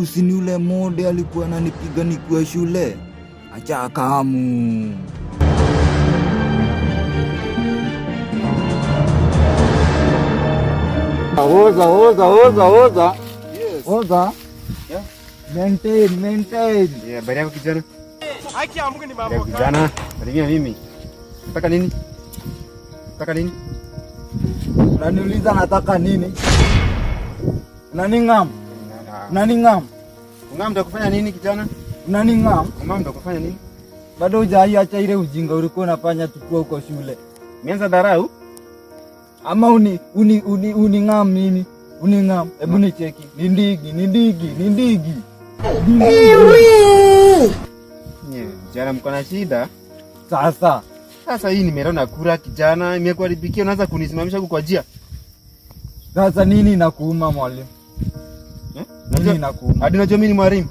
Huyu si ni ule mode alikuwa ananipiga nikiwa shule. Acha kamu. Oza. Yes. Oza. Yeah. Maintain. Yeah, bari yako kijana. Haki ya Mungu ni mambo. Kijana, naringia mimi. Nataka nini? Unaniuliza nataka nini? Unaningam? Ungam kufanya nini kijana? Unaningam? Ungam kufanya nini? Bado hujaiacha ile ujinga ulikuwa unafanya tukua huko shule. Mianza dharau? Ama uningam mimi? Uningam? Hebu nicheki. Ni ndigi. Kijana mko na shida? Sasa hii nimeona kura kijana, imekuharibikia unaanza kunisimamisha huko kwa njia. Sasa nini inakuuma mwalimu? Nini inakuuma? Hadi unajua mimi ni mwalimu.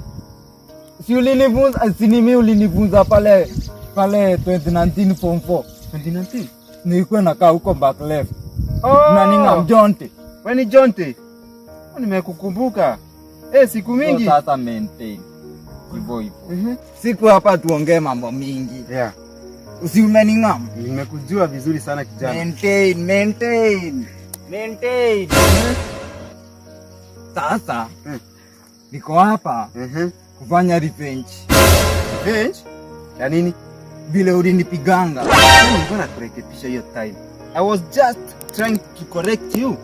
Si ulinifunza, si mimi ulinifunza pale 2019 form 4. 2019? Nilikuwa nakaa huko back left. Unaningam Jonte. Wewe ni Jonte? Nimekukumbuka. Siku mingi. Sasa maintain. Hivyo. Siku hapa tuongee mambo mingi. Yeah. Usiumeningam? Nimekujua vizuri sana kijana. Maintain. Sasa niko hapa kufanya revenge. Revenge? Ya nini? Vile ulinipiganga. Mbona kurekebisha hiyo time? I was just trying to correct you.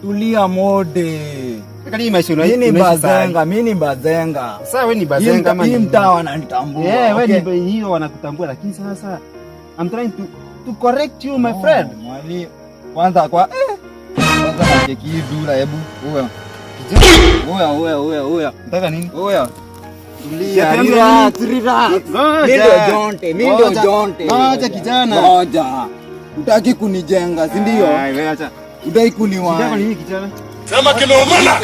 Tulia mode. Kani maisha mimi ni bazenga. Sasa wewe ni bazenga kama ni mtaa wananitambua. Wewe ni hiyo wanakutambua, lakini sasa I'm trying to correct you my friend. Mwali kwanza nacheki hii dura, hebu oya. Nataka nini? Oya. Tulia. Mimi ndio Jonte. Acha kijana. Ngoja. Utaki kunijenga, si ndio? Wewe acha. Udai kuniwa. Kijana nini kijana? Sema kimeumana.